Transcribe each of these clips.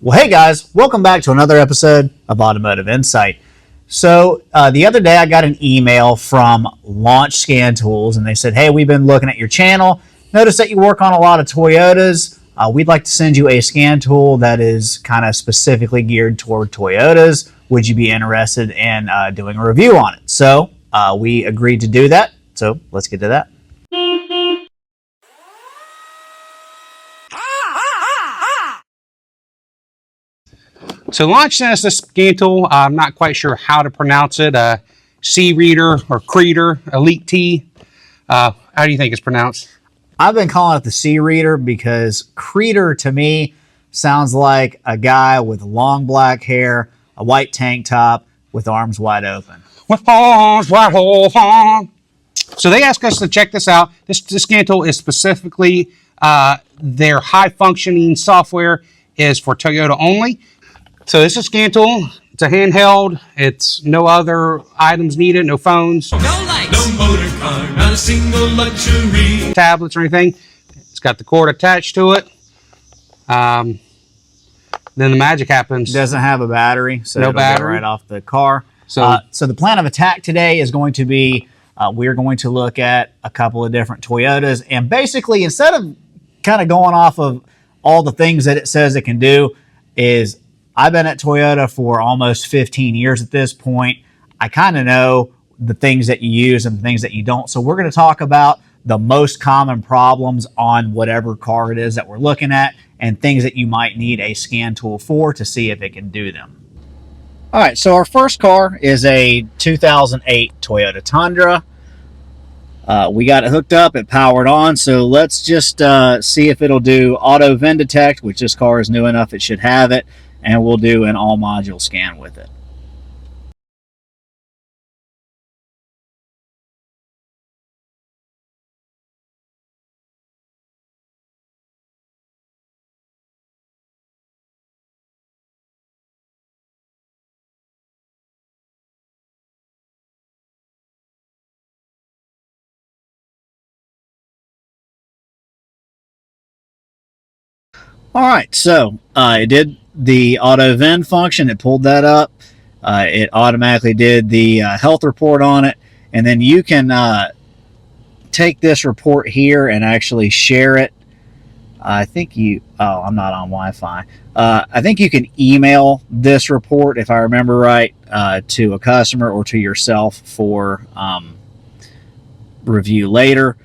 Well, hey guys, welcome back to another episode of Automotive Insight. So the other day I got an email from Launch Scan Tools and they said, hey, we've been looking at your channel. Notice that you work on a lot of Toyotas. We'd like to send you a scan tool that is kind of specifically geared toward Toyotas. Would you be interested in doing a review on it? So we agreed to do that. So let's get to that. So Launch sent us this scan tool. I'm not quite sure how to pronounce it. C-Reader or Creader Elite-T. How do you think it's pronounced? I've been calling it the C-Reader because Creader to me sounds like a guy with long black hair, a white tank top, with arms wide open. With arms wide open. So they asked us to check this out. This scan tool is specifically their high-functioning software is for Toyota only. So this is a scan tool. It's a handheld. It's no other items needed, no phones. No lights, no motor car, not a single luxury. Tablets or anything. It's got the cord attached to it. Then the magic happens. It doesn't have a battery, so no it'll battery. go right off the car. So the plan of attack today is going to be we're going to look at a couple of different Toyotas, and basically instead of kind of going off of all the things that it says it can do, is I've been at Toyota for almost 15 years at this point. I kind of know the things that you use and the things that you don't. So we're going to talk about the most common problems on whatever car it is that we're looking at and things that you might need a scan tool for to see if it can do them. All right, so our first car is a 2008 Toyota Tundra. We got it hooked up, it powered on, so let's just see if it'll do AutoVin detect, which this car is new enough it should have it, and we'll do an all module scan with it. All right, so it did the AutoVin function. It pulled that up. It automatically did the health report on it. And then you can take this report here and actually share it. I think you, oh, I'm not on Wi-Fi. I think you can email this report, if I remember right, to a customer or to yourself for review later.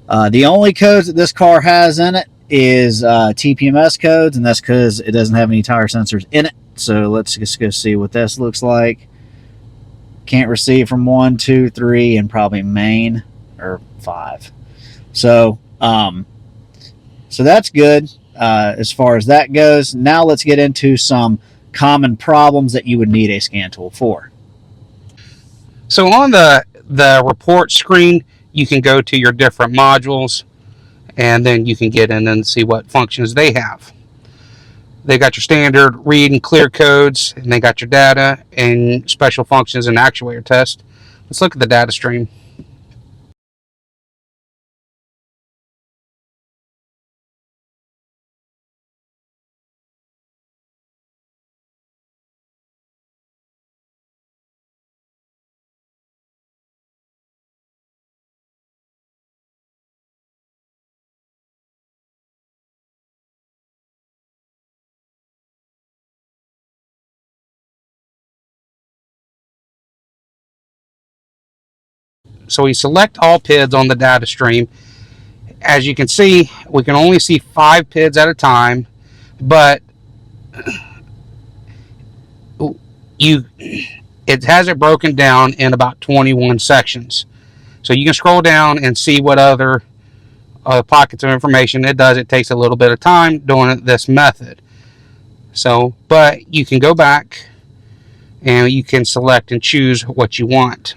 The only codes that this car has in it is TPMS codes, and that's because it doesn't have any tire sensors in it. So let's just go see what this looks like. Can't receive from 1, 2, 3, and probably main or 5. So so that's good as far as that goes. Now let's get into some common problems that you would need a scan tool for. So on the report screen, you can go to your different modules, and then you can get in and see what functions they have. They got your standard read and clear codes, and they got your data and special functions and actuator test. Let's look at the data stream. So we select all PIDs on the data stream. As you can see, we can only see 5 PIDs at a time, but it has it broken down in about 21 sections. So you can scroll down and see what other pockets of information it does. It takes a little bit of time doing this method. So, but you can go back and you can select and choose what you want.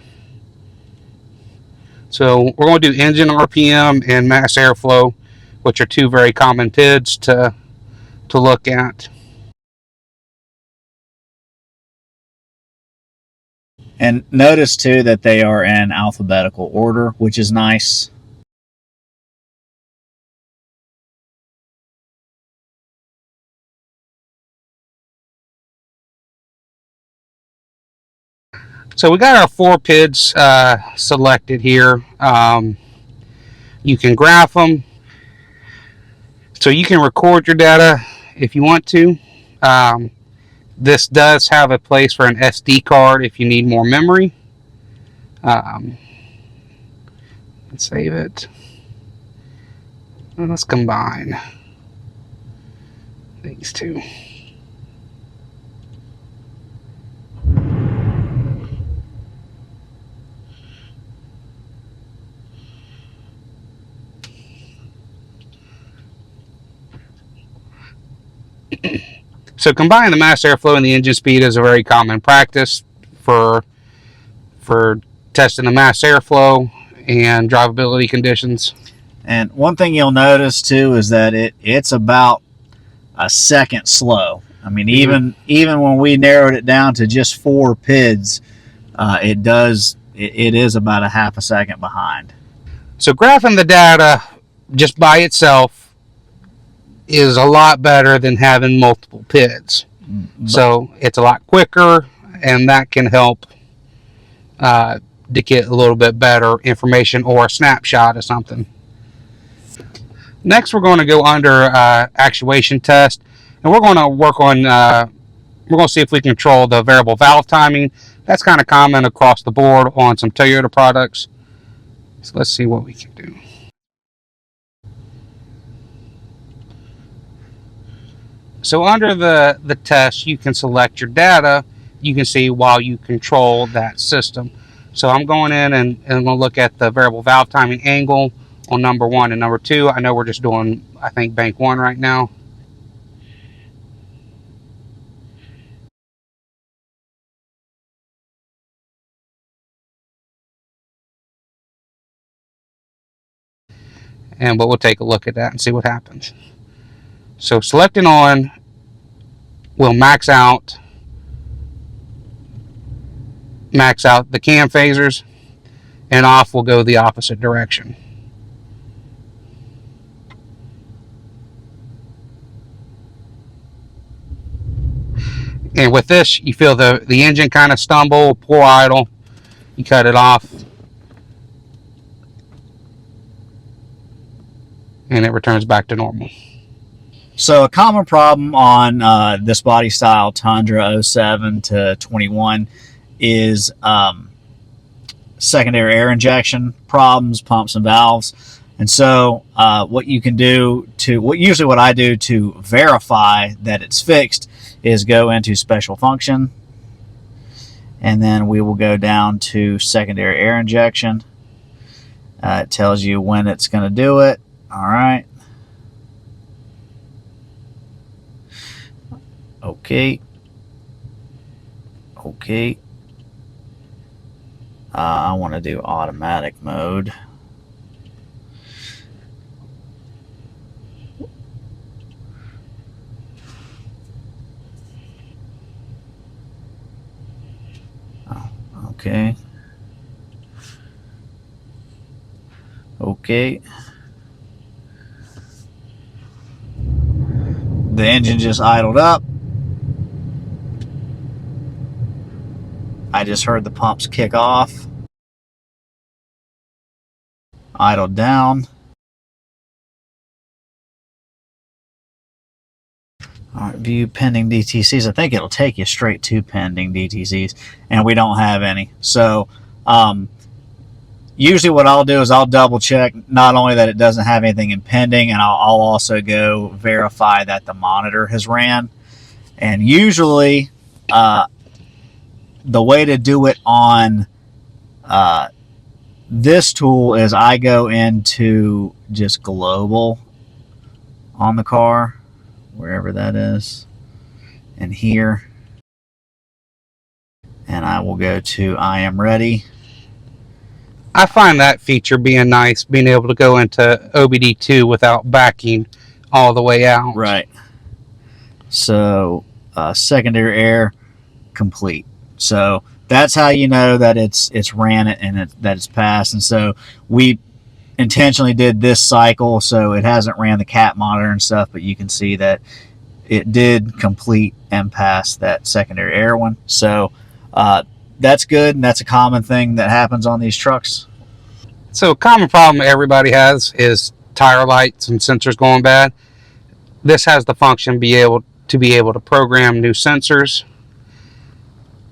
So we're going to do engine RPM and mass airflow, which are 2 very common PIDs to look at. And notice too that they are in alphabetical order, which is nice. So we got our 4 PIDs selected here. You can graph them. So you can record your data if you want to. This does have a place for an SD card if you need more memory. Let's save it. And let's combine these two. So combining the mass airflow and the engine speed is a very common practice for testing the mass airflow and drivability conditions. And one thing you'll notice too is that it's about a second slow. I mean, even when we narrowed it down to just 4 PIDs, it is about a half a second behind. So graphing the data just by itself is a lot better than having multiple PIDs. So it's a lot quicker, and that can help to get a little bit better information or a snapshot of something. Next, we're going to go under actuation test, and we're going to work on, we're going to see if we can control the variable valve timing. That's kind of common across the board on some Toyota products. So let's see what we can do. So under the test, you can select your data. You can see while you control that system. So I'm going in and I'm going to look at the variable valve timing angle on number 1 and number 2. I know we're just doing, I think, bank 1 right now. But we'll take a look at that and see what happens. So selecting on will max out the cam phasers, and off will go the opposite direction. And with this, you feel the engine kind of stumble, poor idle. You cut it off, and it returns back to normal. So a common problem on this body style Tundra 07 to 21 is secondary air injection problems, pumps and valves. And so what you can do what I do to verify that it's fixed is go into special function, and then we will go down to secondary air injection. It tells you when it's going to do it. All right. Okay. I want to do automatic mode. Oh, okay. The engine just idled up. I just heard the pumps kick off. Idled down. All right, view pending DTCs. I think it'll take you straight to pending DTCs, and we don't have any. So usually what I'll do is I'll double check not only that it doesn't have anything in pending, and I'll also go verify that the monitor has ran. And usually the way to do it on this tool is I go into just global on the car, wherever that is, and here, and I will go to I am ready. I find that feature being nice, being able to go into OBD2 without backing all the way out. Right. So secondary air complete. So that's how you know that it's ran it and that it's passed. And so we intentionally did this cycle so it hasn't ran the cat monitor and stuff, but you can see that it did complete and pass that secondary air one. So the that's good, and that's a common thing that happens on these trucks. So a common problem everybody has is tire lights and sensors going bad. This has the function to be able to program new sensors.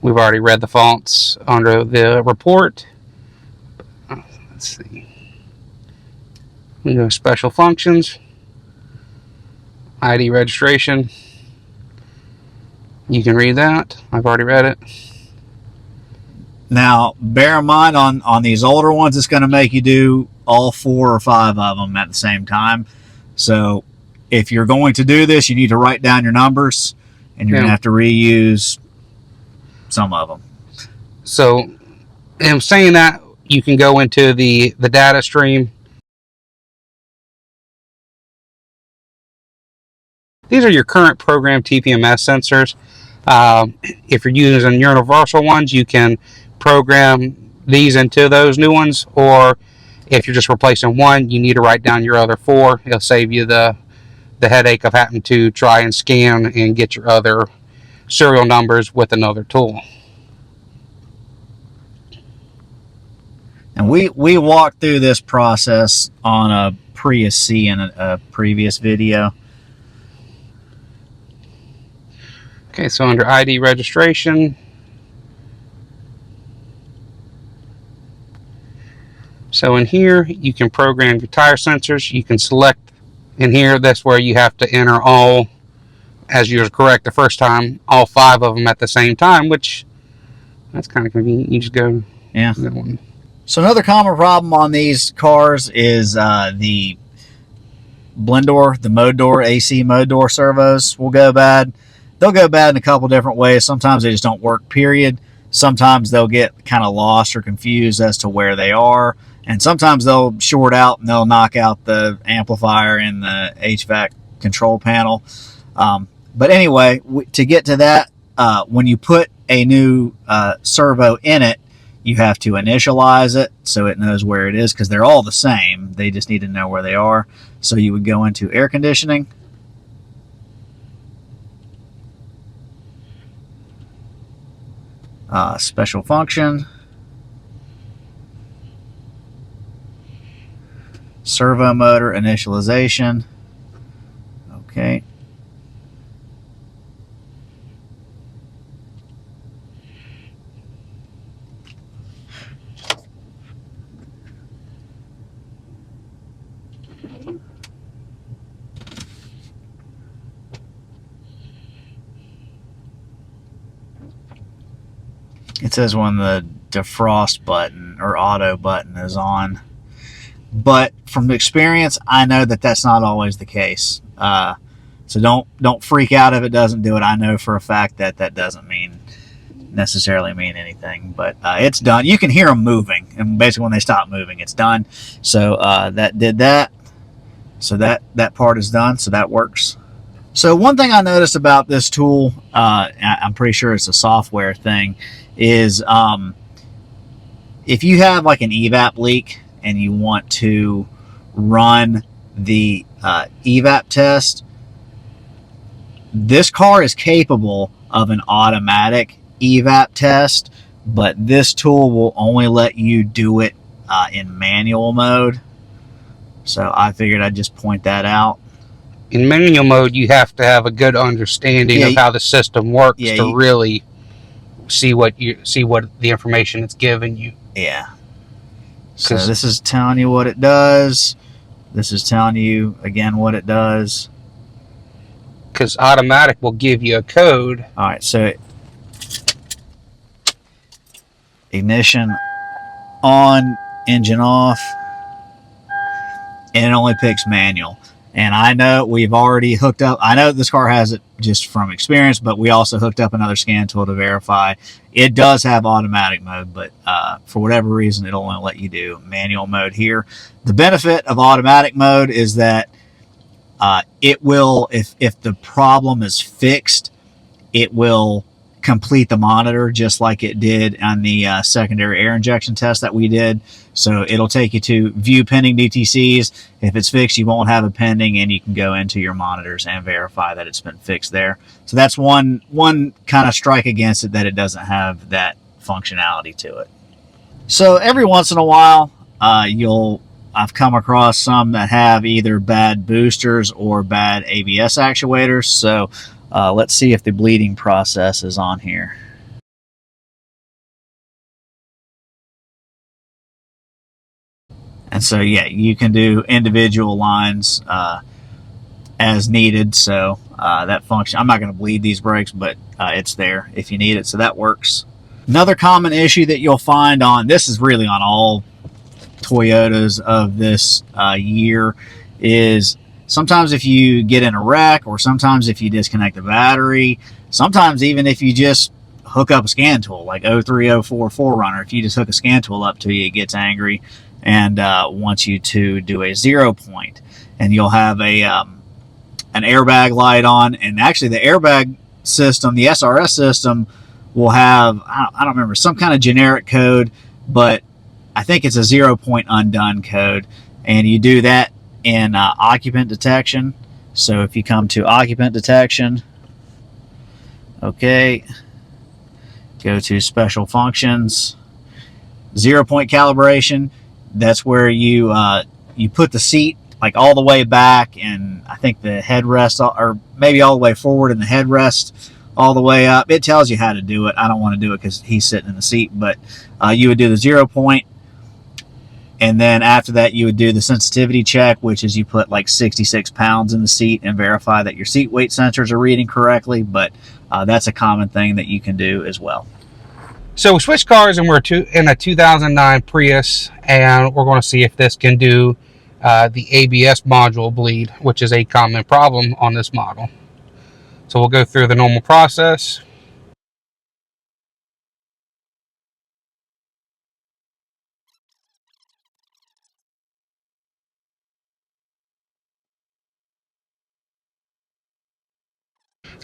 We've already read the faults under the report. Let's see. We go special functions, ID registration. You can read that. I've already read it. Now, bear in mind on these older ones, it's going to make you do all 4 or 5 of them at the same time. So if you're going to do this, you need to write down your numbers, and you're going to have to reuse some of them. So in saying that, you can go into the data stream. These are your current program TPMS sensors. If you're using universal ones, you can program these into those new ones, or if you're just replacing one, you need to write down your other 4. It'll save you the headache of having to try and scan and get your other serial numbers with another tool. And we walked through this process on a Prius C in a previous video. Okay, so under ID registration, so in here you can program your tire sensors. You can select in here, that's where you have to enter all, as you were correct the first time, all 5 of them at the same time, which that's kind of convenient. You just go, yeah. That one. So another common problem on these cars is the blend door, the mode door, AC mode door servos will go bad. They'll go bad in a couple different ways. Sometimes they just don't work, period. Sometimes they'll get kind of lost or confused as to where they are. And sometimes they'll short out and they'll knock out the amplifier and the HVAC control panel. But anyway, to get to that, when you put a new servo in it, you have to initialize it so it knows where it is, because they're all the same. They just need to know where they are. So you would go into air conditioning. Special function. Servo motor initialization. Okay. It says when the defrost button or auto button is on. But from experience, I know that that's not always the case. So don't freak out if it doesn't do it. I know for a fact that that doesn't necessarily mean anything. But it's done. You can hear them moving. And basically when they stop moving, it's done. So that did that. So that part is done. So that works. So one thing I noticed about this tool, I'm pretty sure it's a software thing, is if you have like an evap leak and you want to run the evap test, this car is capable of an automatic evap test, but this tool will only let you do it in manual mode. So I figured I'd just point that out. In manual mode, you have to have a good understanding of how the system works to really see what the information it's giving you. Yeah. So this is telling you what it does. This is telling you again what it does. Because automatic will give you a code. All right. So ignition on, engine off, and it only picks manual. And I know we've already hooked up. I know this car has it just from experience, but we also hooked up another scan tool to verify. It does have automatic mode, but for whatever reason, it'll only let you do manual mode here. The benefit of automatic mode is that it will, if the problem is fixed, it will complete the monitor just like it did on the secondary air injection test that we did. So it'll take you to view pending DTCs. If it's fixed, you won't have a pending, and you can go into your monitors and verify that it's been fixed there. So that's one kind of strike against it, that it doesn't have that functionality to it. So every once in a while, I've come across some that have either bad boosters or bad ABS actuators. So let's see if the bleeding process is on here. And so, yeah, you can do individual lines as needed. So that function, I'm not going to bleed these brakes, but it's there if you need it. So that works. Another common issue that you'll find on, this is really on all Toyotas of this year, is sometimes if you get in a wreck, or sometimes if you disconnect the battery, sometimes even if you just hook up a scan tool, like 0304 4Runner, if you just hook a scan tool up to you, it gets angry and wants you to do a 0 point. And you'll have a an airbag light on, and actually the airbag system, the SRS system, will have, I don't remember, some kind of generic code, but I think it's a 0 point undone code. And you do that in occupant detection. So if you come to occupant detection, okay, go to special functions, 0 point calibration. That's where you put the seat like all the way back, and I think the headrest, or maybe all the way forward, and the headrest all the way up. It tells you how to do it. I don't want to do it because he's sitting in the seat, but you would do the 0 point, and then after that you would do the sensitivity check, which is you put like 66 pounds in the seat and verify that your seat weight sensors are reading correctly. But that's a common thing that you can do as well. So we switched cars, and we're in a 2009 Prius, and we're going to see if this can do the ABS module bleed, which is a common problem on this model. So we'll go through the normal process.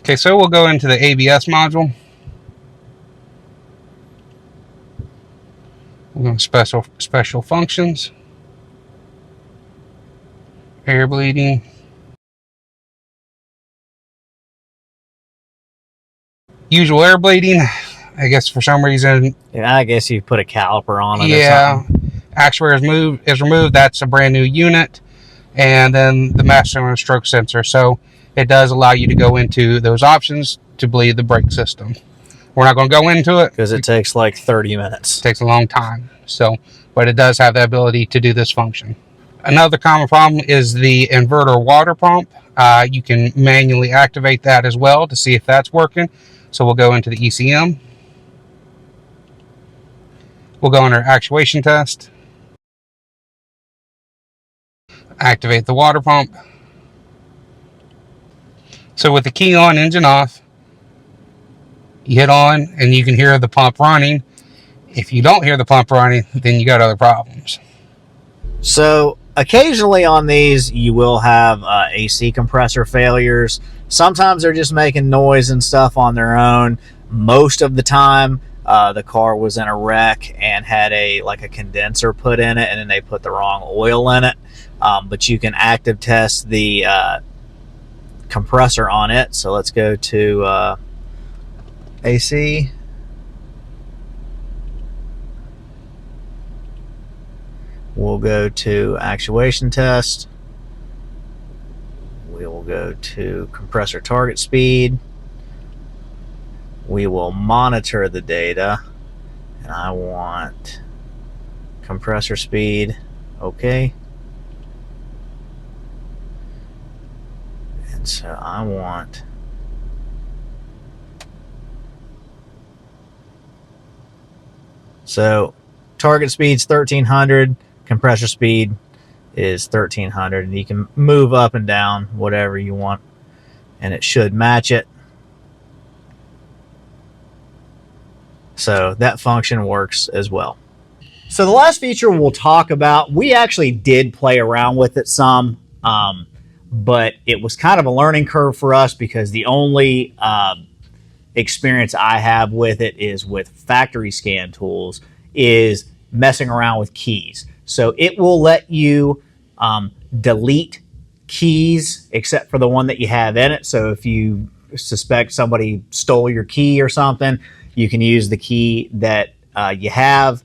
Okay, so we'll go into the ABS module. We're going to special functions, air bleeding, usual air bleeding. I guess for some reason, Yeah, I guess you put a caliper on it. yeah, actuator is removed. That's a brand new unit, and then the master and stroke sensor. So it does allow you to go into those options to bleed the brake system. We're not going to go into it because it takes like 30 minutes. It takes a long time. So, but it does have the ability to do this function. Another common problem is the inverter water pump. You can manually activate that as well to see if that's working. So we'll go into the ECM. We'll go under actuation test. Activate the water pump. So with the key on, engine off, you hit on and you can hear the pump running. If you don't hear the pump running, then you got other problems. So occasionally on these, you will have AC compressor failures. Sometimes they're just making noise and stuff on their own. Most of the time, the car was in a wreck and had a condenser put in it, and then they put the wrong oil in it. But you can active test the compressor on it. So let's go to AC. We'll go to actuation test. We will go to compressor target speed. We will monitor the data, and I want compressor speed. Okay. And so I want target speed's 1300. Compressor speed is 1300, and you can move up and down whatever you want, and it should match it. So that function works as well. So the last feature we'll talk about, we actually did play around with it some, but it was kind of a learning curve for us because the only experience I have with it is with factory scan tools, is messing around with keys. So it will let you delete keys except for the one that you have in it. So if you suspect somebody stole your key or something, You can use the key that you have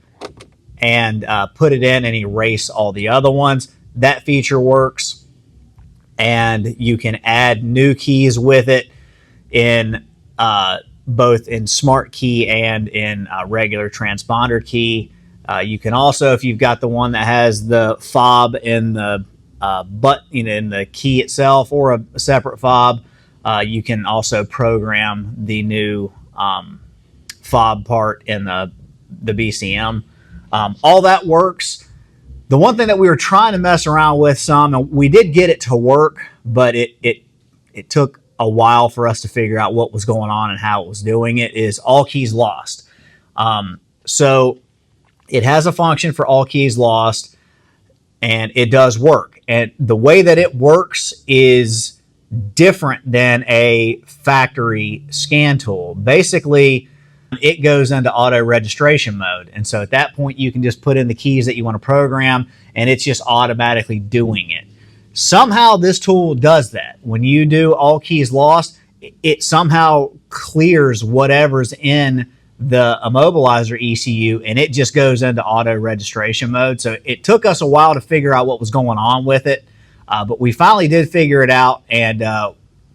and put it in and erase all the other ones. That feature works. And you can add new keys with it in both in Smart Key and in regular transponder key. You can also, if you've got the one that has the fob in the in the key itself or a separate fob, you can also program the new fob part in the BCM. All that works. The one thing that we were trying to mess around with some, and we did get it to work, but it took a while for us to figure out what was going on and how it was doing it, is all keys lost. So it has a function for all keys lost, and it does work. And the way that it works is different than a factory scan tool. Basically, it goes into auto registration mode. And so at that point, you can just put in the keys that you want to program, and it's just automatically doing it. Somehow this tool does that. When you do all keys lost, it somehow clears whatever's in the Immobilizer ECU, and it just goes into auto registration mode. So it took us a while to figure out what was going on with it, but we finally did figure it out, and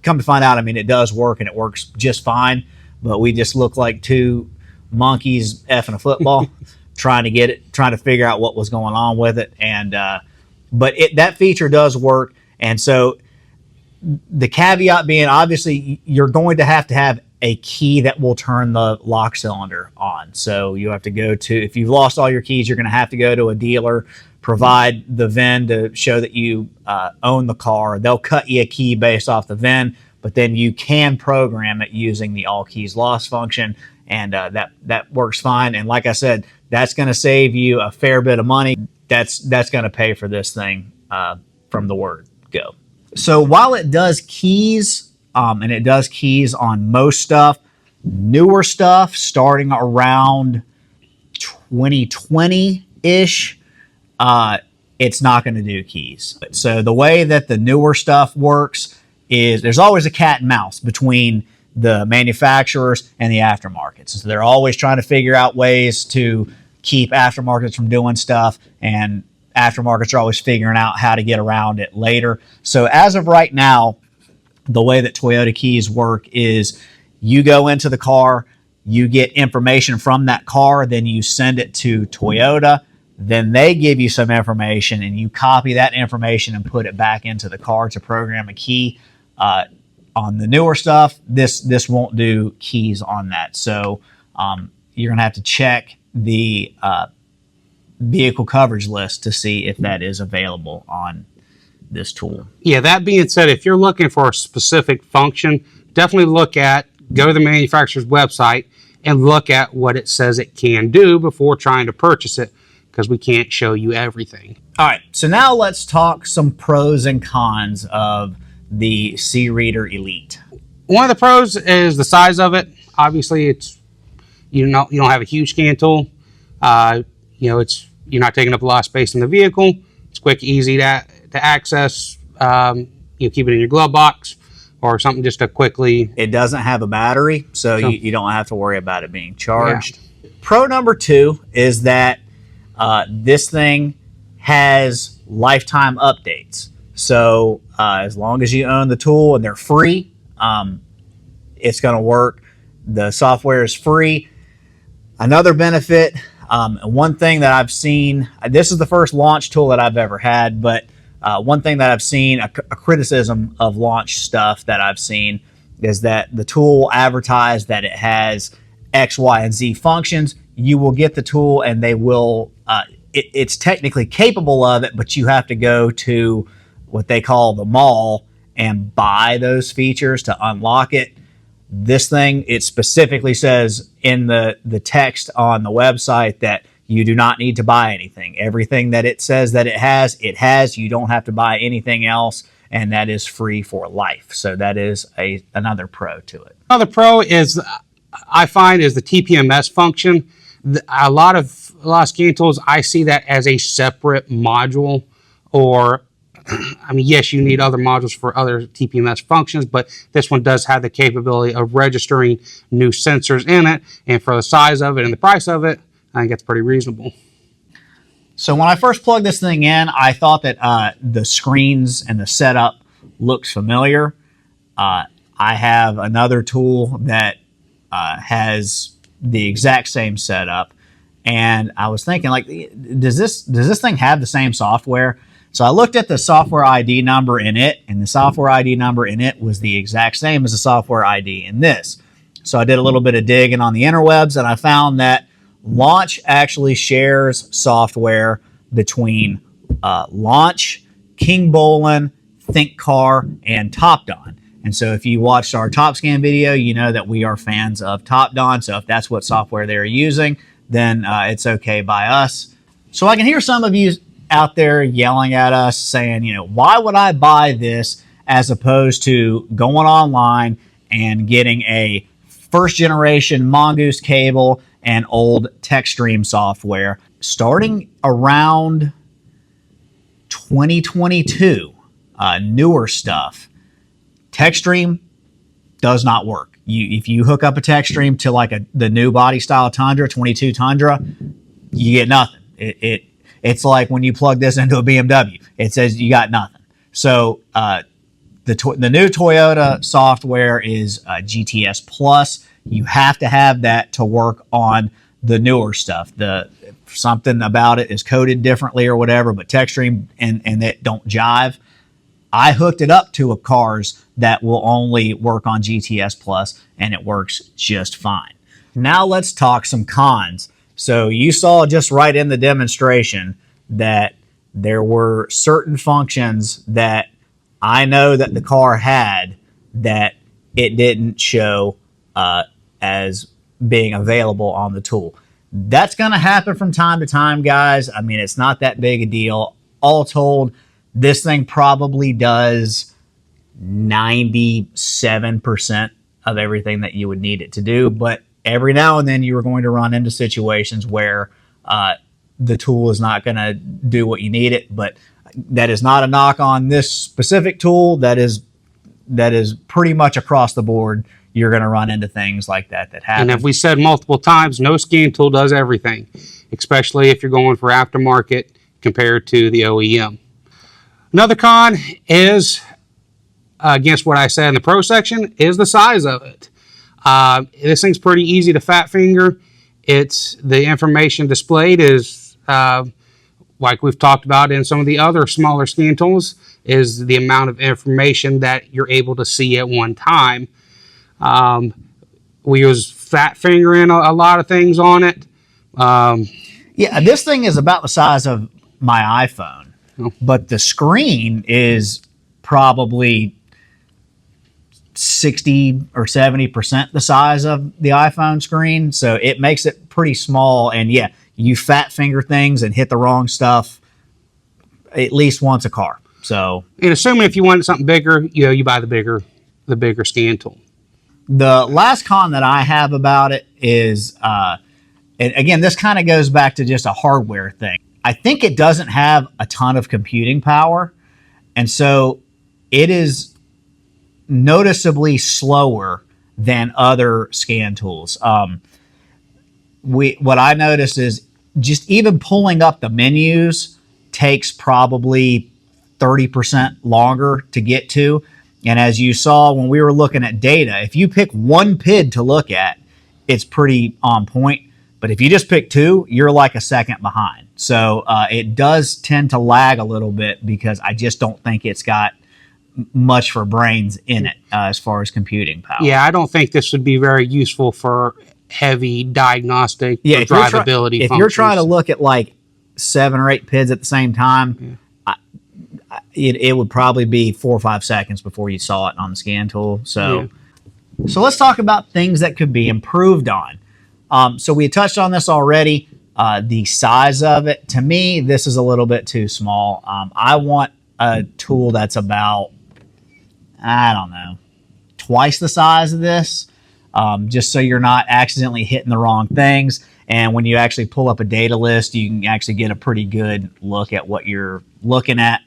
come to find out, I mean, it does work, and it works just fine, but we just look like two monkeys effing a football trying to figure out what was going on with it. And but that feature does work. And so the caveat being, obviously, you're going to have a key that will turn the lock cylinder on. So you have to go to, if you've lost all your keys, you're going to have to go to a dealer, provide the VIN to show that you own the car. They'll cut you a key based off the VIN, but then you can program it using the all keys lost function, and that works fine. And like I said, that's going to save you a fair bit of money. That's going to pay for this thing from the word go. So while it does keys, and it does keys on most stuff, newer stuff starting around 2020-ish, it's not going to do keys. So the way that the newer stuff works is there's always a cat and mouse between the manufacturers and the aftermarkets. So they're always trying to figure out ways to keep aftermarkets from doing stuff, and aftermarkets are always figuring out how to get around it later. So as of right now, the way that Toyota keys work is you go into the car, you get information from that car, then you send it to Toyota, then they give you some information, and you copy that information and put it back into the car to program a key. On the newer stuff, this won't do keys on that. So you're going to have to check the vehicle coverage list to see if that is available on this tool. Yeah, that being said, if you're looking for a specific function, definitely go to the manufacturer's website and look at what it says it can do before trying to purchase it, because we can't show you everything. All right, so now let's talk some pros and cons of the C-Reader Elite. One of the pros is the size of it. Obviously, it's you don't have a huge scan tool. You're not taking up a lot of space in the vehicle. It's quick, easy to access. You keep it in your glove box or something just to quickly. It doesn't have a battery, so you don't have to worry about it being charged. Yeah. Pro number 2 is that this thing has lifetime updates. So as long as you own the tool and they're free, it's going to work. The software is free. Another benefit, one thing that I've seen, this is the first launch tool that I've ever had, but one thing that I've seen, a criticism of launch stuff that I've seen, is that the tool advertised that it has X, Y, and Z functions. You will get the tool and they will, it's technically capable of it, but you have to go to what they call the mall and buy those features to unlock it. This thing, it specifically says in the text on the website that you do not need to buy anything. Everything that it says that it has. You don't have to buy anything else, and that is free for life. So that is another pro to it. Another pro is, I find, is the TPMS function. A lot of scan tools, I see that as a separate module, or I mean, yes, you need other modules for other TPMS functions, but this one does have the capability of registering new sensors in it. And for the size of it and the price of it, I think it's pretty reasonable. So when I first plugged this thing in, I thought that the screens and the setup looks familiar. I have another tool that has the exact same setup, and I was thinking, like, does this thing have the same software? So I looked at the software ID number in it, and the software ID number in it was the exact same as the software ID in this. So I did a little bit of digging on the interwebs, and I found that Launch actually shares software between Launch, King Bolin, Think Car, and TopDon. And so if you watched our TopScan video, you know that we are fans of TopDon. So if that's what software they're using, then it's okay by us. So I can hear some of you out there yelling at us saying, you know, why would I buy this as opposed to going online and getting a first generation Mongoose cable and old TechStream software? Starting around 2022, newer stuff, TechStream does not work. If you hook up a TechStream to like the new body style Tundra, 22 Tundra, you get nothing. It's like when you plug this into a BMW, it says you got nothing. So the new Toyota software is GTS Plus. You have to have that to work on the newer stuff. Something about it is coded differently or whatever, but TechStream and it don't jive. I hooked it up to cars that will only work on GTS Plus, and it works just fine. Now let's talk some cons. So you saw just right in the demonstration that there were certain functions that I know that the car had that it didn't show as being available on the tool. That's going to happen from time to time, guys. I mean, it's not that big a deal. All told, this thing probably does 97% of everything that you would need it to do. But every now and then you are going to run into situations where the tool is not going to do what you need it. But that is not a knock on this specific tool. That is pretty much across the board. You're going to run into things like that happen. And if we said multiple times, no scan tool does everything, especially if you're going for aftermarket compared to the OEM. Another con is, against what I said in the Pro section, is the size of it. This thing's pretty easy to fat finger. The information displayed is, like we've talked about in some of the other smaller scan tools, is the amount of information that you're able to see at one time. We use fat fingering a lot of things on it. Yeah, this thing is about the size of my iPhone, but the screen is probably 60 or 70% the size of the iPhone screen. So it makes it pretty small. And yeah, you fat finger things and hit the wrong stuff at least once a car. So, and assuming if you wanted something bigger, you buy the bigger scan tool. The last con that I have about it is, and again, this kind of goes back to just a hardware thing. I think it doesn't have a ton of computing power, and so it is noticeably slower than other scan tools. What I noticed is just even pulling up the menus takes probably 30% longer to get to. And as you saw when we were looking at data, if you pick one PID to look at, it's pretty on point. But if you just pick two, you're like a second behind. So it does tend to lag a little bit because I just don't think it's got much for brains in it as far as computing power. Yeah, I don't think this would be very useful for heavy diagnostic or drivability functions. If you're trying to look at like 7 or 8 PIDs at the same time, it would probably be 4 or 5 seconds before you saw it on the scan tool. So let's talk about things that could be improved on. So we touched on this already. The size of it, to me, this is a little bit too small. I want a tool that's about, I don't know, twice the size of this, just so you're not accidentally hitting the wrong things. And when you actually pull up a data list, you can actually get a pretty good look at what you're looking at.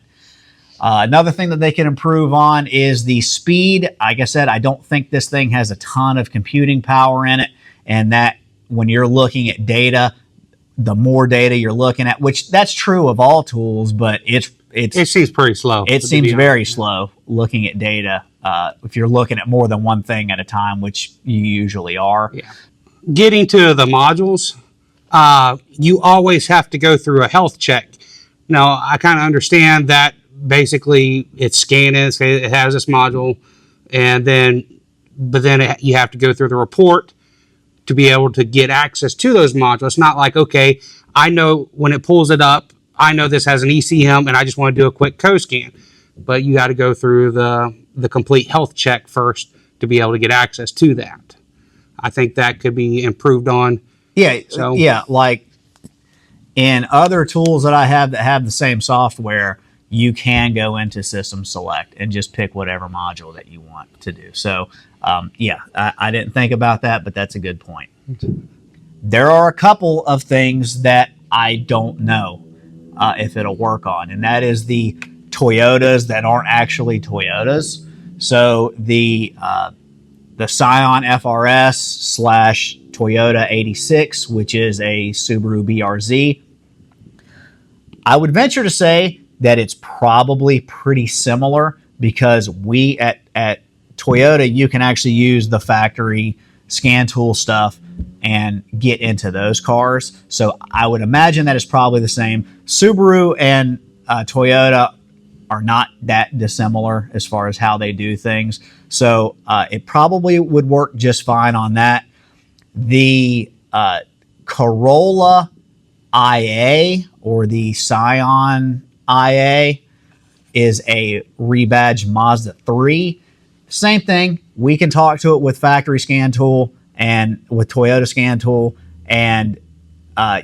Another thing that they can improve on is the speed. Like I said, I don't think this thing has a ton of computing power in it, and that when you're looking at data, the more data you're looking at, which that's true of all tools, but it seems pretty slow. It seems very slow looking at data if you're looking at more than one thing at a time, which you usually are. Yeah. Getting to the modules, you always have to go through a health check. Now, I kind of understand that basically it's scanning, it has this module, and then you have to go through the report to be able to get access to those modules. It's not like, okay, I know when it pulls it up, I know this has an ECM and I just want to do a quick co-scan. But you got to go through the complete health check first to be able to get access to that. I think that could be improved on. Yeah, so, yeah, like in other tools that I have that have the same software, you can go into System Select and just pick whatever module that you want to do. So, yeah, I didn't think about that, but that's a good point. There are a couple of things that I don't know if it'll work on, and that is the Toyotas that aren't actually Toyotas. So the Scion FRS / Toyota 86, which is a Subaru BRZ. I would venture to say that it's probably pretty similar because we at Toyota, you can actually use the factory scan tool stuff and get into those cars. So I would imagine that it's probably the same. Subaru and Toyota are not that dissimilar as far as how they do things. So it probably would work just fine on that. The Corolla IA or the Scion IA is a rebadged Mazda 3. Same thing. We can talk to it with factory scan tool and with Toyota scan tool, and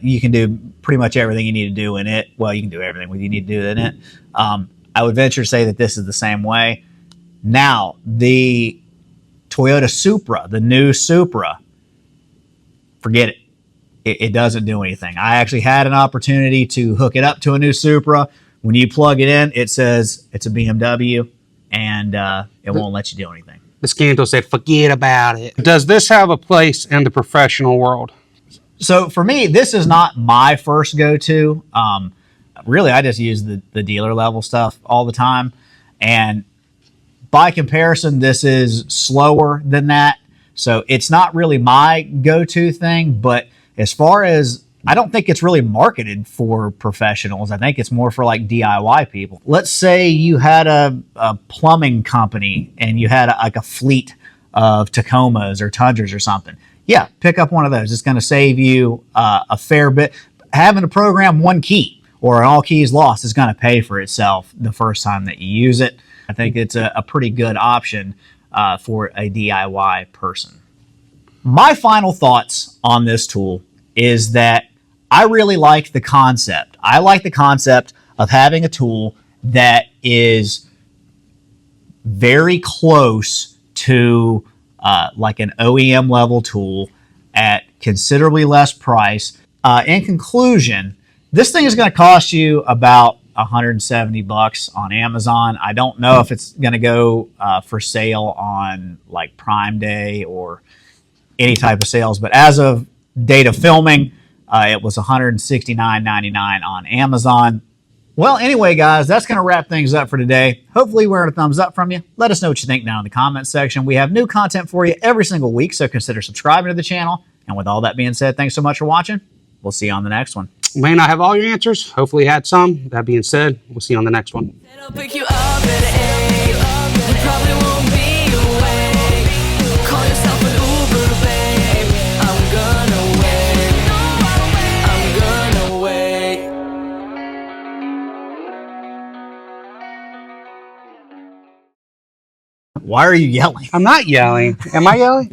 you can do pretty much everything you need to do in it. Well, you can do everything you need to do in it. I would venture to say that this is the same way. Now, the Toyota Supra, the new Supra, forget it. It doesn't do anything. I actually had an opportunity to hook it up to a new Supra. When you plug it in, it says it's a BMW, and it won't let you do anything. The scan tool said, forget about it. Does this have a place in the professional world? So for me, this is not my first go-to. Really, I just use the dealer level stuff all the time. And by comparison, this is slower than that. So it's not really my go-to thing. But as far as, I don't think it's really marketed for professionals. I think it's more for like DIY people. Let's say you had a plumbing company and you had like a fleet of Tacomas or Tundras or something. Yeah, pick up one of those. It's going to save you a fair bit. Having to program one key or an all keys lost is going to pay for itself the first time that you use it. I think it's a pretty good option for a DIY person. My final thoughts on this tool is that I really like the concept. I like the concept of having a tool that is very close to like an OEM level tool at considerably less price. In conclusion, this thing is going to cost you about $170 on Amazon. I don't know if it's going to go for sale on like Prime Day or any type of sales, but as of date of filming, it was $169.99 on Amazon. Well, anyway, guys, that's going to wrap things up for today. Hopefully we earned a thumbs up from you. Let us know what you think down in the comments section. We have new content for you every single week, so consider subscribing to the channel. And with all that being said, thanks so much for watching. We'll see you on the next one. May not have all your answers. Hopefully you had some. That being said, we'll see you on the next one. I'll pick you up at 8. You probably won't be awake. Call yourself an Uber, babe. I'm gonna wait. I'm gonna wait. Why are you yelling? I'm not yelling. Am I yelling?